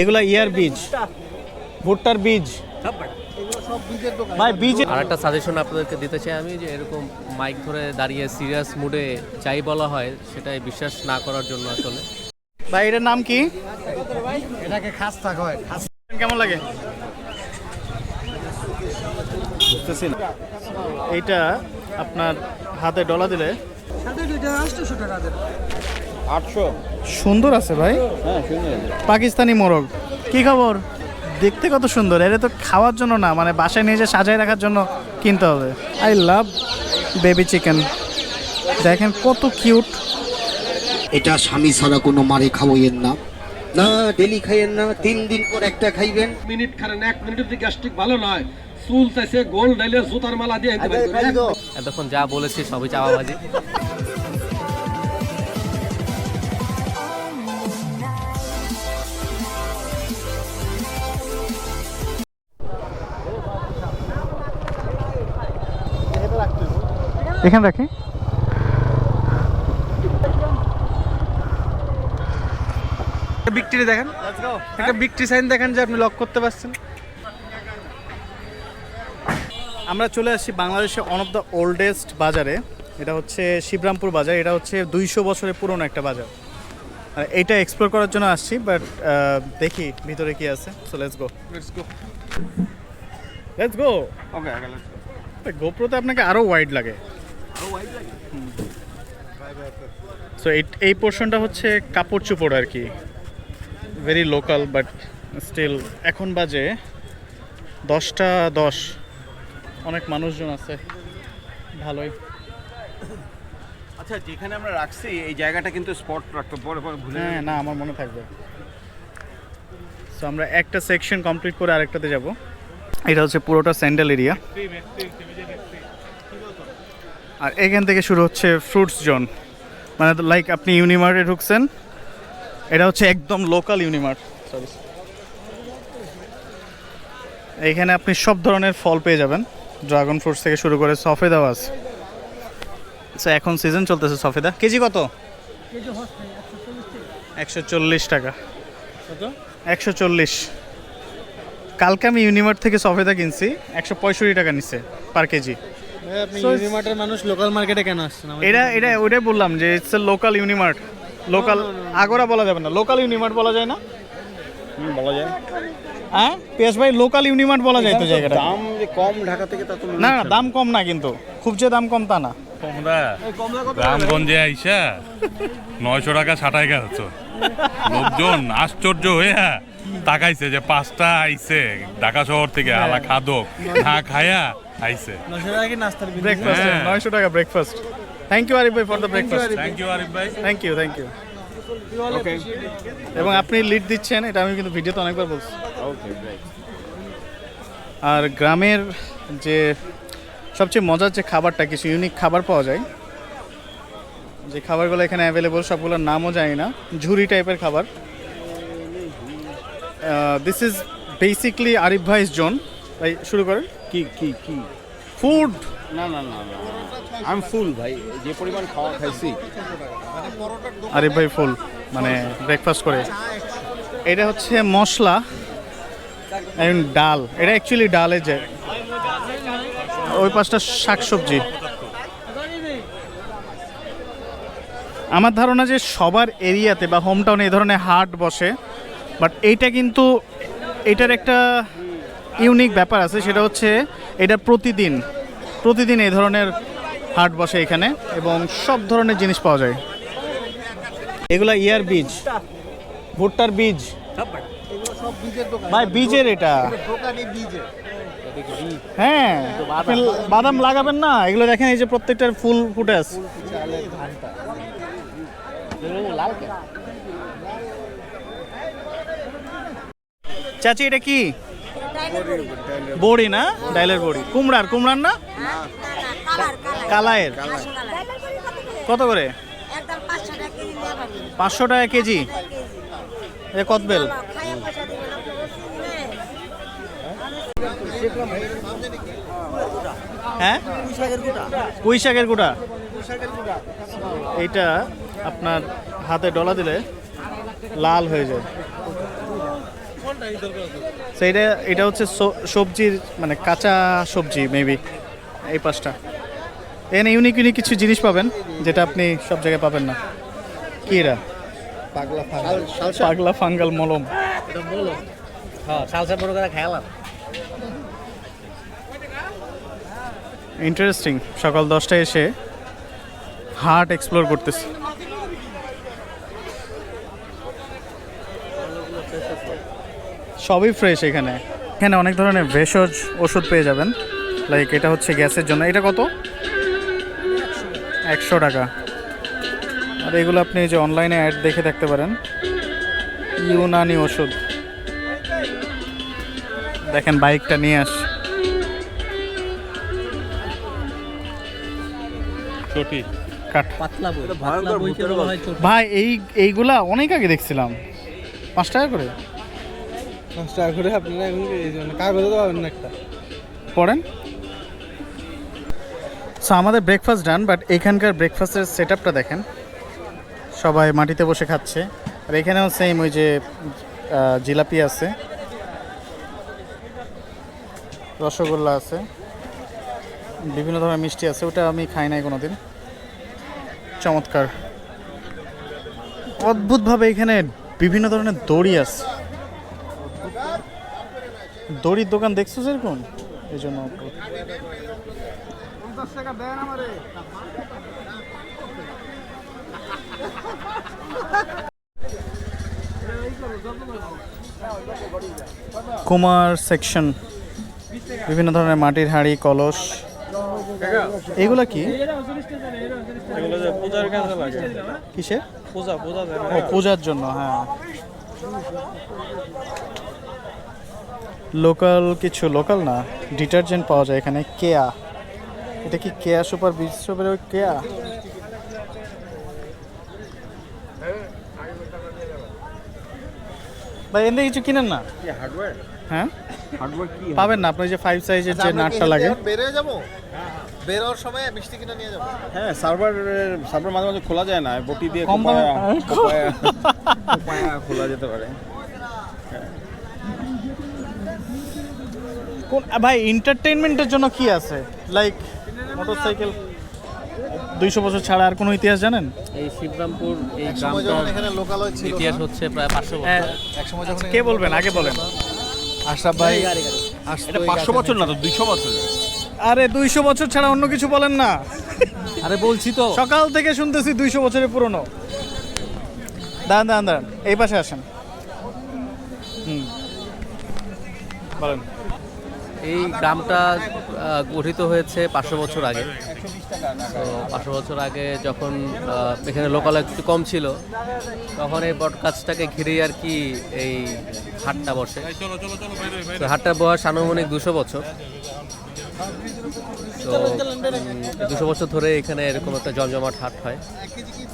এগুলা ইয়ার বীজ, ভুট্টার বীজ। ভাই বীজ। আর একটা সাজেশন আপনাদেরকে দিতে চাই আমি, যে এরকম মাইক ধরে দাঁড়িয়ে সিরিয়াস মুডে যাই বলা হয় সেটাই বিশ্বাস না করার জন্য আসলে। ভাই এটার নাম কি? এটাকে খাস্তা কয়। কেমন লাগে বুঝতেছি না। এইটা আপনার হাতে ডলা দিলে 800। সুন্দর আছে ভাই। হ্যাঁ সুন্দর। পাকিস্তানি মোরগ। কি খবর? দেখতে কত সুন্দর। এটা তো খাওয়ার জন্য না, মানে বাসায় নিয়ে যে সাজায় রাখার জন্য কিনতে হবে। I love baby chicken. দেখেন কত কিউট। এটা স্বামী ছাড়া কোনো মারে খাওয়াইয়েন না, না ডেলি খাইয়েন না, 3 দিন পর একটা খাইবেন। মিনিট খারেন, 1 মিনিটের দিকে গ্যাস্ট্রিক ভালো নয়। চুল চাইছে গোল ডাইলে জুতার মালা দিয়ে এতক্ষণ যা বলেছি সবই চাওয়াবাজি। এখানে রাখি। বিক্রি দেখেন, একটা বিক্রি সাইন দেখেন যে আপনি লক করতে পারছেন। আমরা চলে আসছি বাংলাদেশে ওয়ান অফ দ্য ওল্ডেস্ট বাজারে। এটা হচ্ছে শিবরামপুর বাজার। এটা হচ্ছে 200 বছরের পুরনো একটা বাজার। আর এটা এক্সপ্লোর করার জন্য আসছি, বাট দেখি ভিতরে কি আছে। So let's go. ওকে গোপ্রোতে আপনাকে আরো ওয়াইড লাগে। সো এই পোর্শনটা হচ্ছে কাপড় চোপড় আর কি, ভেরি লোকাল বাট স্টিল। এখন বাজে 10টা 10। অনেক মানুষজন আছে, ভালোই। আচ্ছা, যেখানে আমরা রাখছি এই জায়গাটা কিন্তু স্পট রাখতে পরে পরে ভুলে হ্যাঁ না, আমার মনে থাকবে। সো আমরা একটা সেকশন কমপ্লিট করে আরেকটাতে যাব। এটা হচ্ছে পুরোটা স্যান্ডেল এরিয়া, আর এখান থেকে শুরু হচ্ছে ফ্রুটস জোন। মানে লাইক আপনি ইউনিমার্টে ঢুকছেন, এটা হচ্ছে একদম লোকাল ইউনিমার্ট। সরি, এইখানে আপনি সব ধরনের ফল পেয়ে যাবেন, ড্রাগন ফ্রুটস থেকে শুরু করে সফেদাও আছে। আচ্ছা, এখন সিজন চলতেছে সফেদা। কেজি কত? 140 টাকা। 140। কালকে আমি ইউনিমার্ট থেকে সফেদা কিনছি, 165 টাকা নিচ্ছে পার কেজি। আপনি ইউনিমার্টের মানুষ লোকাল মার্কেটে কেন আসছেন? এটা ওইটাই বললাম যে it's a local Unimart. Local Agora বলা যাবে না, লোকাল ইউনিমার্ট বলা যায় না? বলা যায়। হ্যাঁ পিয়াস ভাই, লোকাল ইউনিমার্ট বলা যায় তো জায়গাটা। দাম যে কম ঢাকা থেকে তা তো না না, দাম কম না, কিন্তু খুব যে দাম কম তা না। রামগঞ্জে আইসা 900 টাকা ছাটাই গেছ। লোকজন আশ্চর্য হয়ে তাকাইছে যে 5টা আইছে ঢাকা শহর থেকে, আলা খাদক না খায়া আইছে। 900 টাকা কি নাস্তার বিল? ব্রেকফাস্ট 900 টাকা breakfast. Thank you Arif bhai for the breakfast. Thank you Arif bhai. Thank you. ওকে এবং আপনি লিড দিচ্ছেন, এটা আমি কিন্তু ভিডিওতে অনেকবার বলছি। Okay great. আর গ্রামের যে সবচেয়ে মজার যে খাবারটা, কিছু ইউনিক খাবার পাওয়া যায়, যে খাবারগুলো এখানে অ্যাভেলেবল, সবগুলোর নামও জানি না, ঝুরি টাইপের খাবার। This is basically Arif vice zone. ভাই শুরু করেন। কি কি কি ফুড। না না না না, আমি ফুল ভাই, যে পরিমাণ খাওয়া খাইছি। আরিফ ভাই ফুল, মানে ব্রেকফাস্ট করে। এটা হচ্ছে মশলা এবং ডাল। এটা অ্যাকচুয়ালি ডালের যে ওই পাশটা শাকসবজি। আমার ধারণা যে সবার এরিয়াতে বা হোম টাউনে এই ধরনের হাট বসে, বাট এইটা কিন্তু এটার একটা ইউনিক ব্যাপার আছে, সেটা হচ্ছে এটা প্রতিদিন এই ধরনের হাট বসে এখানে, এবং সব ধরনের জিনিস পাওয়া যায়। এগুলা ইয়ার বীজ, ভুট্টার বীজ। ভাই বীজের এটা। হ্যাঁ, আপনি বাদাম লাগাবেন না, এগুলো দেখেন এই যে প্রত্যেকটার ফুল ফুটে আছে। চাচি এটা কি? বড়ি না? ডাইলের বড়ি। কুমড়ার না? কালায়ের। কত করে? 500 টাকা কেজি। এ কত বেল? হ্যাঁ, পুঁই শাকের গুঁড়া। এইটা আপনার হাতে ডলা দিলে লাল হয়ে যায়। তো এটা হচ্ছে সবজির মানে কাঁচা সবজি মেবি এই পাশটা। এখানে ইউনিক ইউনিক কিছু জিনিস পাবেন যেটা আপনি সব জায়গায় পাবেন না। কি এরা? পাগলা ফাঙ্গাল মলম। হ্যাঁ সালসা বড় করে খেয়ালাম। ইন্টারেস্টিং, সকাল 10টায় এসে হাট এক্সপ্লোর করতেছি। সবই ফ্রেশ এখানে। এখানে অনেক ধরনের ভেষজ ওষুধ পেয়ে যাবেন। লাইক এটা হচ্ছে গ্যাসের জন্য। এটা কত? 100 টাকা। আর এগুলো আপনি যে অনলাইনে অ্যাড দেখে দেখতে পারেন। ইউনানি ওষুধ। দেখেন বাইকটা নিয়ে আস। চটি কাট। পাতলা বই, ভয়ঙ্কর ভূতের গল্প। ভাই এইগুলা অনেক আগে দেখছিলাম। 5 টাকা করে 5 টাকা করে আপনারা এখন এই জন্য কাগজে তো পাবেন না একটা। পড়েন। সো আমাদের ব্রেকফাস্ট ডান, বাট এখানকার ব্রেকফাস্টের সেট আপটা দেখেন। সবাই মাটিতে বসে খাচ্ছে। আর এখানেও সেম ওই যে জিলাপি আছে, রসগোল্লা আছে, বিভিন্ন ধরনের মিষ্টি আছে। ওটা আমি খাই নাই কোনোদিন। চমৎকার। অদ্ভুতভাবে এখানে বিভিন্ন ধরনের দড়ি আছে। দড়ির দোকান দেখছো সেরকম? এই জন্য কুমার সেকশন, বিভিন্ন ধরনের মাটির হাঁড়ি, কলস। এগুলা কি? এগুলো যে পূজার কাজে লাগে। কিসের? পূজা ও পূজার জন্য। হ্যাঁ, লোকাল কিছু, লোকাল না, ডিটারজেন্ট পাওয়া যায় এখানে। কেয়া, এটা কি কেয়া সুপার বিশ্ববের ওই কেয়া? ভাই এনে কিছু কিনেন না? হার্ডওয়্যার হ্যাঁ হার্ডওয়্যার কি পাবেন না আপনি যে 5 সাইজের যে নাটটা লাগে। বেরিয়ে যাবো, বেরোর সময় মিষ্টি কিনে নিয়ে যাবো। হ্যাঁ, সার্ভার মাঝে মাঝে খোলা যায় না, বটি দিয়ে কম দামে কোপায়া খোলা যেতে পারে। কোন ভাই এন্টারটেইনমেন্টের জন্য কি আছে? Like motorcycle. 200 বছর ছাড়া আর কোনো ইতিহাস জানেন? এই শিবরামপুর এই গ্রামটার এখানে লোকালয় ছিল ইতিহাস হচ্ছে প্রায় 500 হ্যাঁ, বছর। একসময় যখন কে বলবেন? আগে বলেন। আশরাফ ভাই এটা 500 বছর না তো 200 বছর। আরে 200 বছর ছাড়া অন্য কিছু বলেন না। আরে বলছি তো সকাল থেকে শুনতেছি 200 বছরের পুরনো। দাঁড়ান, এই পাশে আসেন। বলেন। এই গ্রামটা গঠিত হয়েছে 500 বছর আগে। তো 500 বছর আগে যখন এখানে লোকালয় একটু কম ছিল, তখন এই বটগাছটাকে ঘিরে আর কি এই হাটটা বসে। তো হাটটার বয়স আনুমানিক 200 বছর। তো 200 বছর ধরে এখানে এরকম একটা জমজমাট হাট হয়।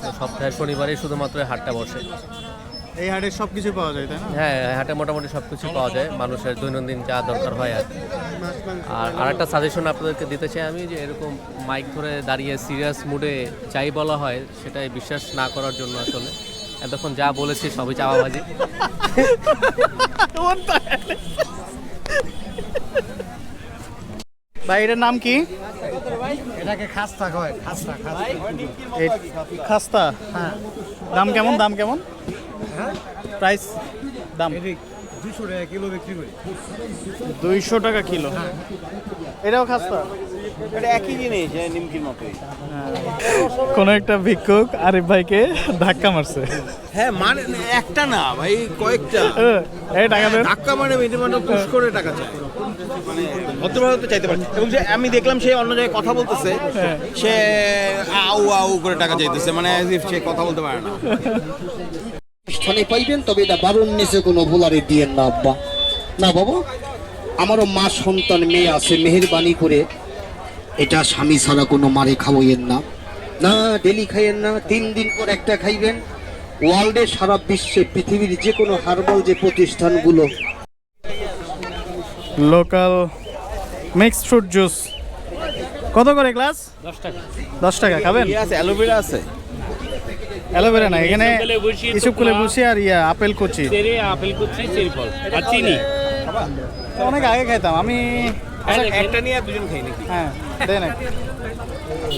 তো সপ্তাহের শনিবারেই শুধুমাত্র এই হাটটা বসে। এই হাটে সব কিছু পাওয়া যায়, তাই না? হ্যাঁ, হাটে মোটামুটি সব কিছু পাওয়া যায়, মানুষের দৈনন্দিন যা দরকার হয় আর কি। আর আরেকটা সাজেশন আপনাদেরকে দিতে চাই আমি, যে এরকম মাইক ধরে দাঁড়িয়ে সিরিয়াস মুডে যাই বলা হয় সেটাই বিশ্বাস না করার জন্য। আসলে এতক্ষণ যা বলেছি সবই চাওয়াবাজি। ভাই এটার নাম কি? এটাকে খাস্তা কয়, খাস্তা। হ্যাঁ। দাম কেমন? প্রাইস দাম 200 টাকা কিলো বিক্রি করি। 200 টাকা কিলো। এটাও খাস্তা। এটা একই জিনিস, নিমকির মতোই। কোন একটা ভিক্ষুক আরিফ ভাইকে ধাক্কা মারছে। হ্যাঁ, মানে একটা না ভাই, কয়েকটা এই টাকা দেন। ধাক্কা মানে পুশ করে টাকা চায়, মানে ভদ্রভাবে তো চাইতে পারে। এবং যে আমি দেখলাম সে অন্য জায়গায় কথা বলতেছে, সে আউ করে টাকা চাইতেছে, মানে সে কথা বলতে পারে না। স্থানে পাইবেন, তবে এটা বারণ্যেসে কোনো ভোলারে দিয়েন না আব্বা। না বাবা, আমারও মা সন্তান মেয়ে আছে, মেহেরবানি করে এটা স্বামী ছাড়া কোনো মারে খাওয়াইয়েন না। না ডেলি খাইয়েন না, 3 দিন পর একটা খাইবেন। ওয়ার্ল্ডে, সারা বিশ্বে, পৃথিবীর যে কোনো হার্বাল যে প্রতিষ্ঠানগুলো, লোকাল মিক্সড ফ্রুট জুস কত করে গ্লাস? 10 টাকা। 10 টাকা। খাবেন? আছে, অ্যালোভেরা আছে। অ্যালোভেরা না, এখানে ইসবগুলে বসি আর ইয়া আপেল কুচি। চেরি, আপেল কুচি, চেরি ফল আর চিনি। অনেক আগে খাইতাম আমি। একটা নিয়ে দুজন খাই নাকি? হ্যাঁ দেন এক।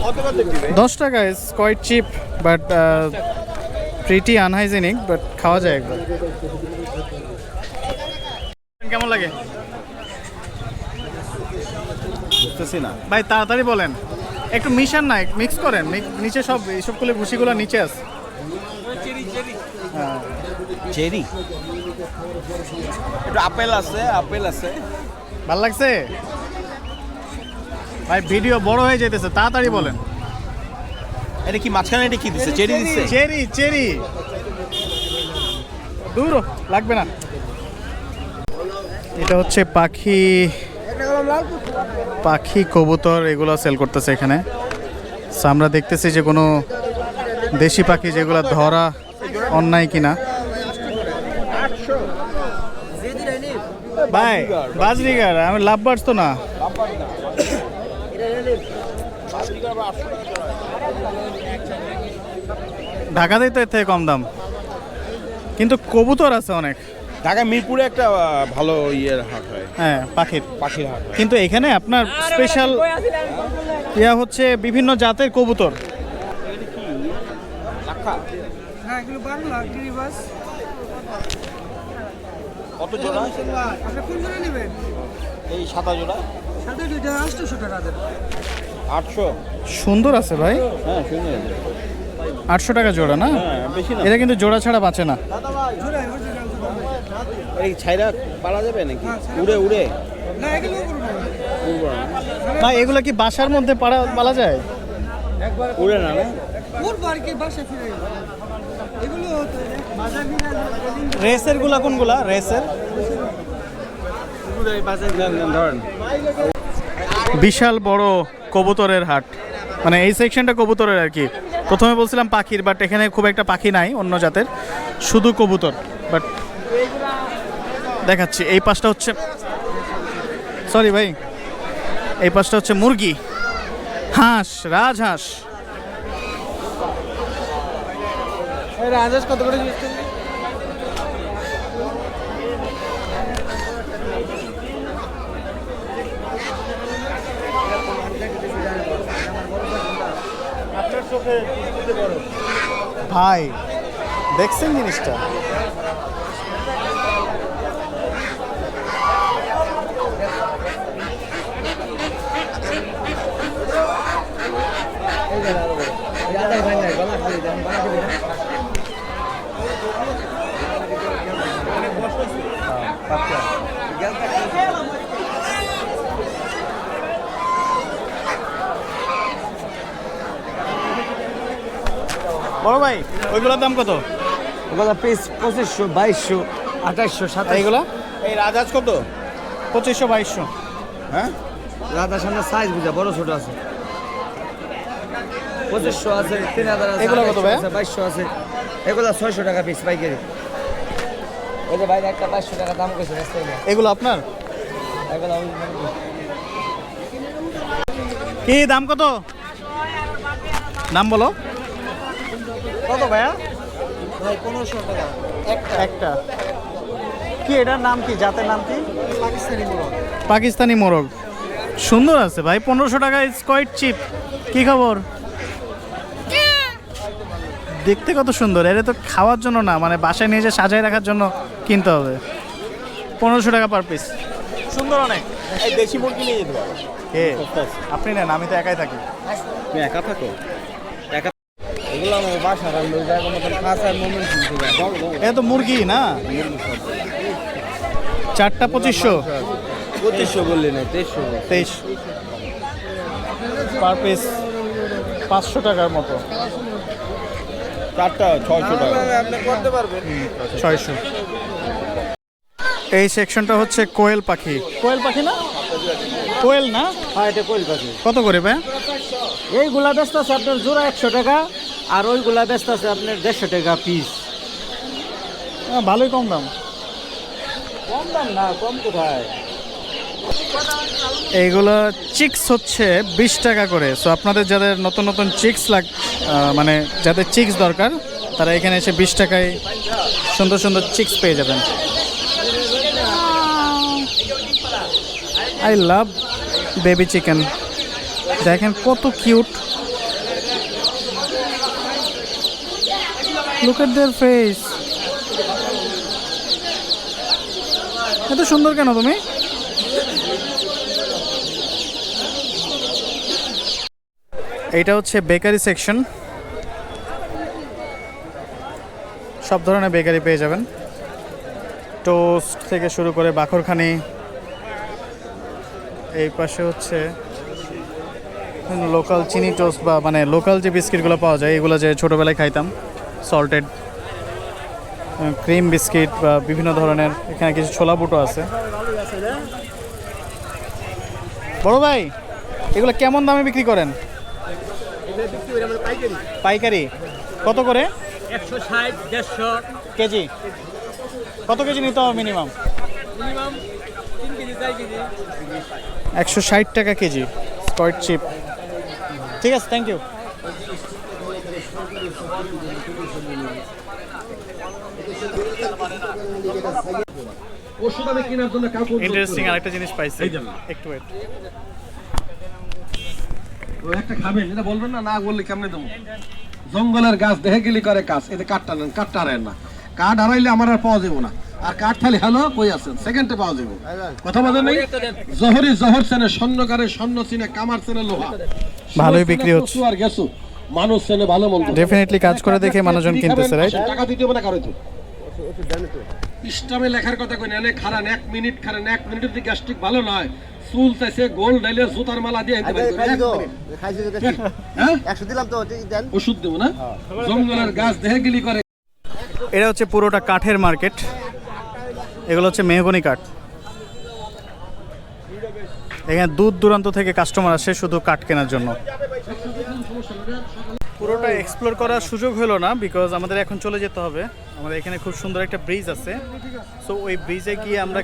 কত কত দিবে? 10 টাকা is quite cheap but pretty unhygienic, but খাওয়া যায় একবার। কেমন লাগে বুঝতেছি না ভাই, তাড়াতাড়ি বলেন। একটু মিশান না, মিক্স করেন। নিচে সব এইসব করলে ভুসিগুলো নিচে আছে। হ্যাঁ চেরি, একটু আপেল আছে, আপেল আছে। ভাল লাগছে ভাই? ভিডিও বড় হয়ে যেতেছে, তাড়াতাড়ি বলেন। এটা কি মাঝখানে এটা কি দিছে? চেরি দিছে? চেরি চেরি দূর লাগবে না। এটা হচ্ছে পাখি, পাখি কবুতর এগুলো সেল করতেছে এখানে। So, আমরা দেখতেছি যে কোনো দেশি পাখি যেগুলো ধরা অন্যায় কিনা। ভাই বাজরিগার, আমি লাভবার্ডস তো না। ঢাকাতেই তো এর থেকে কম দাম, কিন্তু কবুতর আছে অনেক। ঢাকা মিরপুরে একটা ভালো ইয়ের হাট হয়, হ্যাঁ পাখির পাখির হাট হয়। কিন্তু এখানে আপনার স্পেশাল ইয়া হচ্ছে বিভিন্ন জাতের কবুতর। হ্যাঁ এগুলো বাংলা গিরিবাস। কত জোড়া? আপনি কোন জোড়া নেবেন? এই সাদা জোড়া সাথে দুইটা 800 টাকা দেন। 800। সুন্দর আছে ভাই, হ্যাঁ সুন্দর। 800 টাকা জোড়া না? হ্যাঁ বেশি না। এটা কিন্তু জোড়া ছাড়া বাঁচে না। জোড়া original জোড়া। এই ছাইরা পালা যাবে নাকি? উড়ে উড়ে না এগুলো করব না। উড়বো না। ভাই এগুলো কি বাসার মধ্যে পালা যায়? উড়ে না না? ওর বাড়িকে বাসা ফিরে গেল। এগুলো বাজার নিয়ে রেসের গুলা কোনগুলা? রেসের ধরেন বিশাল বড় কবুতরের হাট, মানে এই সেকশনটা কবুতরের আর কি। প্রথমে বলছিলাম পাখির, বাট এখানে খুব একটা পাখি নাই অন্য জাতের, শুধু কবুতর। বাট দেখাচ্ছি, এই পাশটা হচ্ছে, সরি ভাই, এই পাশটা হচ্ছে মুরগি, হাঁস, রাজহাঁস। এই রাজেশ কত করে দিচ্ছেন? ভাই দেখছেন জিনিসটা? বড় ভাই ওইগুলোর দাম কত? ওগুলো পিস 2500, 2200, 2800, 2700। এইগুলা এই রাজহাঁস কত? 2500 2200। হ্যাঁ রাধা সামনে সাইজ বুঝা বড় ছোট আছে। 2500 আছে, 3000 আছে, এগুলো কত ভাই? 2200 আছে। এগুলো 600 টাকা পিস পাইকারি। ওই যে বাইরে একটা 500 টাকা দাম কইছে রাস্তায়। এগুলো আপনার এগুলো কি দাম কত? নাম বলো। কত ভাইয়া? ভাই 1500 টাকা একটা। কি এটার নাম কি, জাতের নাম কি? পাকিস্তানি মোরগ। পাকিস্তানি মোরগ। সুন্দর আছে ভাই, 1500 টাকা ইজ কোয়াইট চিপ। কি খবর? দেখতে কত সুন্দর। এটা তো খাওয়ার জন্য না, মানে বাসায় নিয়ে যে সাজায় রাখার জন্য কিনতে হবে। 1500 টাকা পার পিস। সুন্দর অনেক। এই দেশি মুরগি নিয়ে যেতে পারো। কে? আপনি নেন, আমি তো একাই থাকি। তুমি একা থাকো? একা? এগুলো আমার বাসা রান্না জায়গা মতন খাসার মোমেন্ট শুনতে যায়। এটা তো মুরগি না? 4টা 2500। 2500 বললে না 2300। 23 পার পিস 500 টাকার মতো। 4টা 600 টাকা। আপনি করতে পারবেন। 600। এই সেকশনটা হচ্ছে কোয়েল পাখি। কোয়েল পাখি না? কোয়েল না? হ্যাঁ এটা কোয়েল পাখি। কত করে ভাই? এইগুলা ব্যস্ত আছে আপনার জোড়া 100 টাকা, আর ওইগুলা ব্যস্ত আছে আপনার 150 টাকা পিস। ভালোই কম দাম। কম দাম না, কম কোথায়? এইগুলো চিক্স হচ্ছে 20 টাকা করে। সো আপনাদের যাদের নতুন নতুন চিক্স মানে যাদের চিক্স দরকার তারা এখানে এসে 20 টাকায় সুন্দর সুন্দর চিক্স পেয়ে যাবেন। I love baby chicken. দেখেন কত cute, look at their face. এত সুন্দর কেন তুমি? এইটা হচ্ছে বেকারি সেকশন, সব ধরনের বেকারি পেয়ে যাবেন, টোস্ট থেকে শুরু করে বাখরখানি। এই পাশে হচ্ছে লোকাল চিনি টোস্ট বা মানে লোকাল যে বিস্কিটগুলো পাওয়া যায়, এগুলো যে ছোটোবেলায় খাইতাম, সল্টেড ক্রিম বিস্কিট বা বিভিন্ন ধরনের। এখানে কিছু ছোলা বুটো আছে। বড় ভাই, এগুলো কেমন দামে বিক্রি করেন? পাইকারি কত করে? 160, 150 কেজি। কত কেজি নিতে হবে মিনিমাম? 3 KG 4 KG. 160 টাকা কেজি, কোয়াইট চিপ। ঠিক আছে, থ্যাংক ইউ। ওষুধ আমি কেনার জন্য কাউকে ইন্টারেস্টিং আরেকটা জিনিস পাইছি, একটু ওয়েট। একটা খাবেন, এটা বলবেন না, না বললে কেমনে দেবো? জঙ্গলের গাছ দেখে গেলি করে কাজ, এতে কাঠটা নেন, কাঠটা হারায় না। কাঠ হারাইলে আমার আর পাওয়া যাবো না। আর কাঠ খালি হ্যালো কই আছেন, সেকেন্ডে পাওয়া যাবো। কথা বলেন নাই? জহরি জহর চেনে, স্বর্ণকারে স্বর্ণ চিনে, কামার চেনে লোহা। ভালোই বিক্রি হচ্ছে। আর গেছো মানুষ চেনে ভালো মন্দ। ডেফিনেটলি কাজ করে দেখে মানুষজন কিনতেছে, রাইট? টাকা দিতে হবে না কারো তো। ইসলামে লেখার কথা কই না, এনে খারান 1 মিনিট খারান, 1 মিনিটের দিকে গ্যাস্ট্রিক ভালো নয়। চুল চাইছে গোল ডাইলে জুতার মালা দিয়ে আনতে পারি। হ্যাঁ 100 দিলাম তো, দেন ওষুধ দেব না। জঙ্গলের গাছ দেখে গেলি করে। এটা হচ্ছে পুরোটা কাঠের মার্কেট। এগুলো হচ্ছে মেহগনি কাঠ। এখানে দূর দূরান্ত থেকে কাস্টমার আসে শুধু কাঠ কেনার জন্য। পুরোটা এক্সপ্লোর করার সুযোগ হলো না, বিকজ আমাদের এখন চলে যেতে হবে। আমাদের এখানে খুব সুন্দর একটা ব্রিজ আছে, সো ওই ব্রিজে গিয়ে আমরা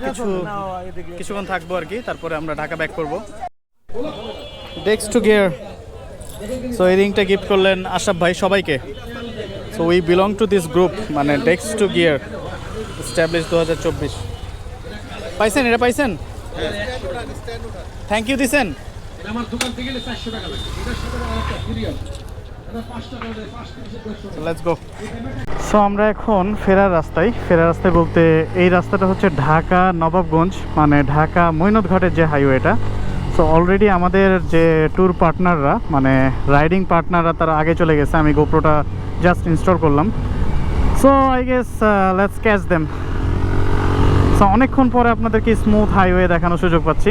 কিছুক্ষণ থাকবো আর কি, তারপরে আমরা ঢাকা ব্যাক করবো। ডেক্স টু গিয়ার। সো এই রিংটা গিফট করলেন আশরাফ ভাই সবাইকে। So we belong to this group, মানে ডেক্স টু গিয়ার, এস্টাবলিশ 2024। পাইছেন? এটা পাইছেন? থ্যাংক ইউ দিছেন। আমার দোকান থেকে গেলে 400 টাকা লাগে। এটা সাথে আরেকটা ফ্রি আছে। এটা 5 টাকা দেয়, 5 টাকা। Let's go. সো আমরা এখন ফেরার রাস্তায় বলতে এই রাস্তাটা হচ্ছে ঢাকা নবাবগঞ্জ, মানে ঢাকা মৈনতঘাটের যে হাইওয়েটা। সো অলরেডি আমাদের যে ট্যুর পার্টনাররা, মানে রাইডিং পার্টনাররা, তারা আগে চলে গেছে। আমি গোপ্রোটা জাস্ট ইনস্টল করলাম। So I guess let's catch them. So অনেকক্ষণ পরে আপনাদেরকে স্মুথ হাইওয়ে দেখানোর সুযোগ পাচ্ছি।